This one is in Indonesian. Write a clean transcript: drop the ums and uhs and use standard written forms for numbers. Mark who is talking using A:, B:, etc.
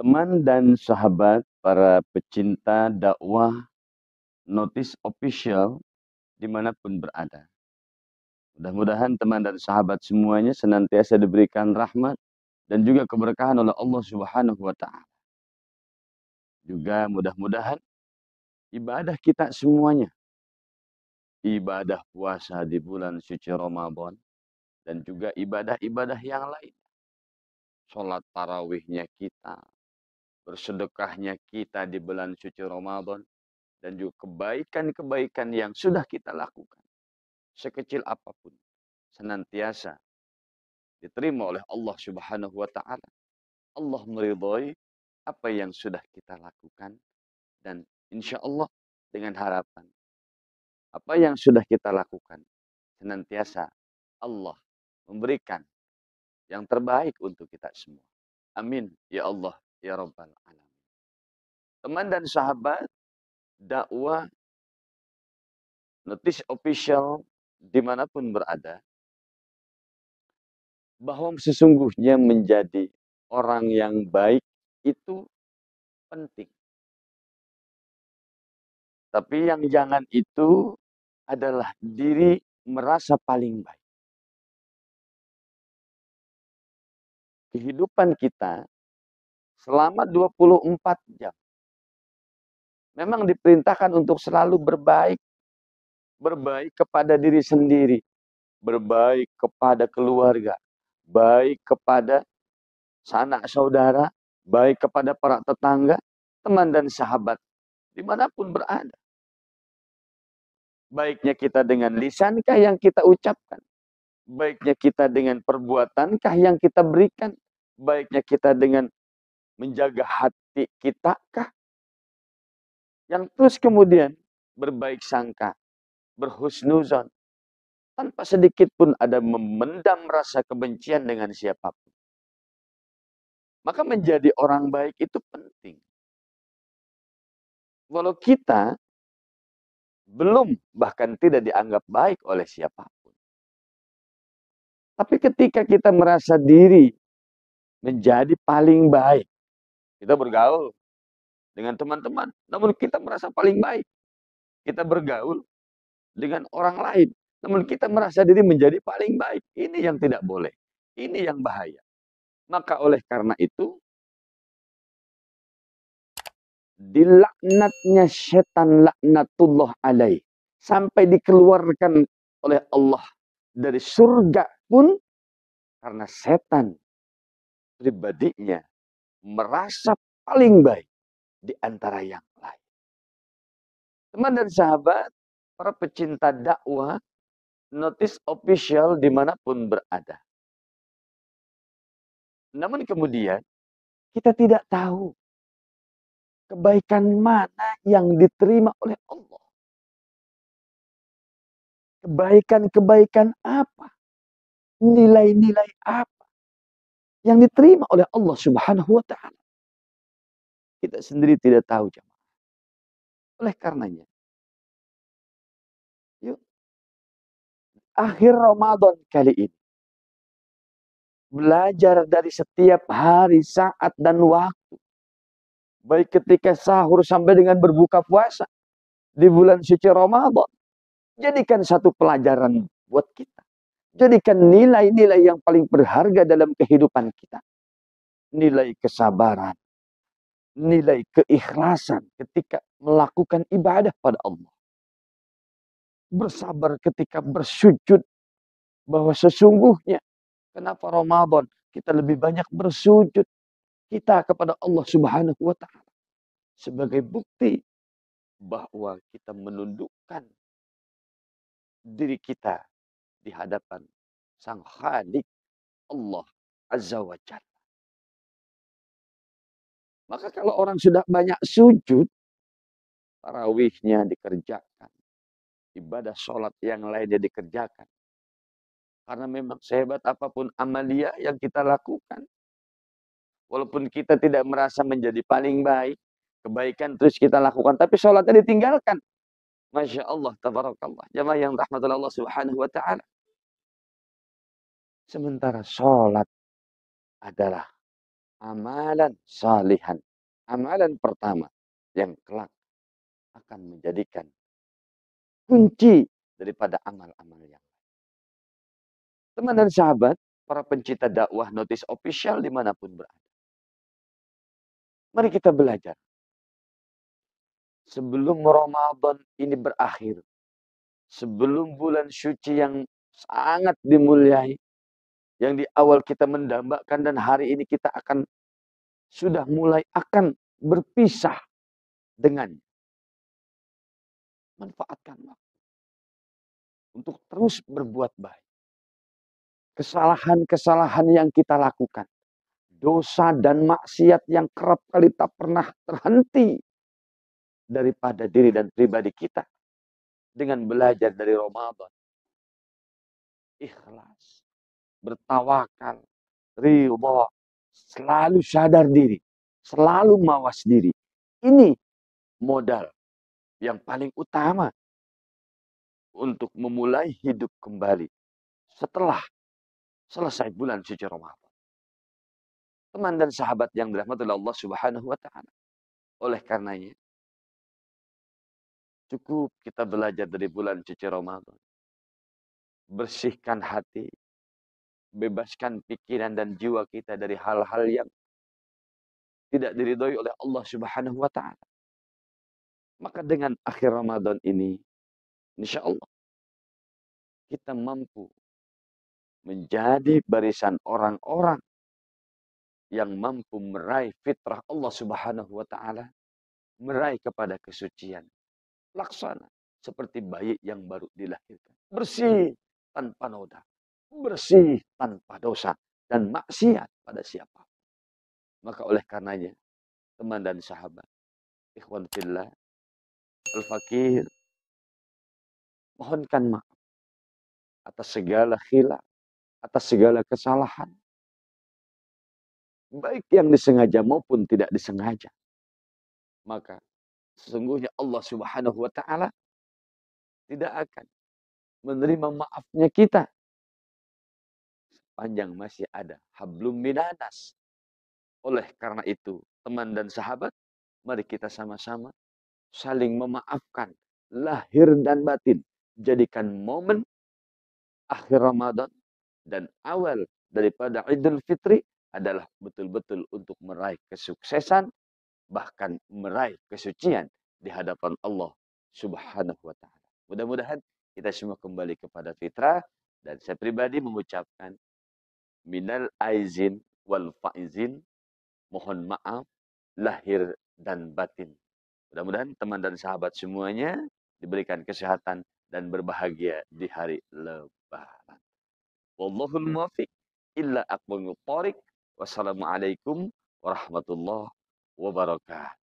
A: Teman dan sahabat para pecinta dakwah Notice Official dimanapun berada. Mudah-mudahan teman dan sahabat semuanya senantiasa diberikan rahmat dan juga keberkahan oleh Allah Subhanahu wa Ta'ala. Juga mudah-mudahan ibadah kita semuanya, ibadah puasa di bulan suci Ramadan dan juga ibadah-ibadah yang lain, sholat tarawihnya kita, bersedekahnya kita di bulan suci Ramadan, dan juga kebaikan-kebaikan yang sudah kita lakukan, sekecil apapun, senantiasa diterima oleh Allah Subhanahu wa Ta'ala. Allah meridhai apa yang sudah kita lakukan, dan insya Allah dengan harapan apa yang sudah kita lakukan senantiasa Allah memberikan yang terbaik untuk kita semua. Amin ya Allah ya Rabbal Alamin. Teman dan sahabat dakwah Notice Official dimanapun berada, bahwa sesungguhnya menjadi orang yang baik itu penting. Tapi yang jangan itu adalah diri merasa paling baik. Kehidupan kita selama 24 jam memang diperintahkan untuk selalu berbaik. Berbaik kepada diri sendiri, berbaik kepada keluarga, baik kepada sanak saudara, baik kepada para tetangga, teman dan sahabat, dimanapun berada. Baiknya kita dengan lisankah yang kita ucapkan? Baiknya kita dengan perbuatankah yang kita berikan? Baiknya kita dengan menjaga hati kita kah? Yang terus kemudian berbaik sangka, berhusnuzon, tanpa sedikit pun ada memendam rasa kebencian dengan siapapun. Maka menjadi orang baik itu penting. Walau kita belum bahkan tidak dianggap baik oleh siapapun. Tapi ketika kita merasa diri menjadi paling baik, kita bergaul dengan teman-teman, namun kita merasa paling baik. Kita bergaul dengan orang lain, namun kita merasa diri menjadi paling baik. Ini yang tidak boleh. Ini yang bahaya. Maka oleh karena itu, dilaknatnya setan laknatullah alaih, sampai dikeluarkan oleh Allah dari surga pun karena setan pribadinya merasa paling baik di antara yang lain. Teman dan sahabat, para pecinta dakwah Notice Official dimanapun berada. Namun kemudian kita tidak tahu kebaikan mana yang diterima oleh Allah. Kebaikan-kebaikan apa? Nilai-nilai apa yang diterima oleh Allah Subhanahu wa Ta'ala? Kita sendiri tidak tahu, jemaah. Oleh karenanya, yuk, akhir Ramadan kali ini, belajar dari setiap hari, saat, dan waktu. Baik ketika sahur sampai dengan berbuka puasa di bulan suci Ramadan. Jadikan satu pelajaran buat kita. Jadikan nilai-nilai yang paling berharga dalam kehidupan kita. Nilai kesabaran, nilai keikhlasan ketika melakukan ibadah pada Allah. Bersabar ketika bersujud, bahwa sesungguhnya kenapa Ramadan kita lebih banyak bersujud kita kepada Allah Subhanahu wa Ta'ala, sebagai bukti bahwa kita menundukkan diri kita di hadapan Sang Khalik Allah Azza wa Jalla. Maka kalau orang sudah banyak sujud, tarawihnya dikerjakan, ibadah sholat yang lainnya dikerjakan. Karena memang sehebat apapun amalia yang kita lakukan, walaupun kita tidak merasa menjadi paling baik, kebaikan terus kita lakukan, tapi sholatnya ditinggalkan. Masya Allah, tabarakallah. Jamaah yang rahmatullah Allah Subhanahu wa Ta'ala. Sementara sholat adalah amalan salihan. Amalan pertama yang kelak akan menjadikan kunci daripada amal-amal yang lain. Teman dan sahabat, para pencinta dakwah notis official dimanapun berada. Mari kita belajar. Sebelum Ramadan ini berakhir, sebelum bulan suci yang sangat dimuliai, yang di awal kita mendambakan dan hari ini kita akan sudah mulai akan berpisah dengan, manfaatkan waktu untuk terus berbuat baik. Kesalahan-kesalahan yang kita lakukan, dosa dan maksiat yang kerap kali tak pernah terhenti daripada diri dan pribadi kita, dengan belajar dari Ramadan, ikhlas, bertawakal, ridha, selalu sadar diri, selalu mawas diri. Ini modal yang paling utama untuk memulai hidup kembali setelah selesai bulan suci Ramadan. Teman dan sahabat yang dirahmati Allah Subhanahu wa taala. Oleh karenanya, cukup kita belajar dari bulan suci Ramadan. Bersihkan hati, bebaskan pikiran dan jiwa kita dari hal-hal yang tidak diridhoi oleh Allah Subhanahu wa taala. Maka dengan akhir Ramadan ini, insya Allah kita mampu menjadi barisan orang-orang yang mampu meraih fitrah Allah Subhanahu wa taala, meraih kepada kesucian. Laksana seperti bayi yang baru dilahirkan. Bersih tanpa noda, bersih tanpa dosa dan maksiat pada siapa. Maka oleh karenanya, teman dan sahabat, ikhwan fillah, al-fakir, mohonkan maaf atas segala khilaf, atas segala kesalahan, baik yang disengaja maupun tidak disengaja. Maka sesungguhnya Allah Subhanahu wa taala tidak akan menerima maafnya kita sepanjang masih ada hablum minanas. Oleh karena itu, teman dan sahabat, mari kita sama-sama saling memaafkan lahir dan batin. Jadikan momen akhir Ramadan dan awal daripada Idul Fitri adalah betul-betul untuk meraih kesuksesan, bahkan meraih kesucian di hadapan Allah Subhanahu wa taala. Mudah-mudahan kita semua kembali kepada fitrah, dan saya pribadi mengucapkan minal aizin wal faizin, mohon maaf lahir dan batin. Mudah-mudahan teman dan sahabat semuanya diberikan kesehatan dan berbahagia di hari Lebaran. Wallahul muwaffiq illa aqwamul thoriq. Wassalamualaikum warahmatullahi wabarakatuh.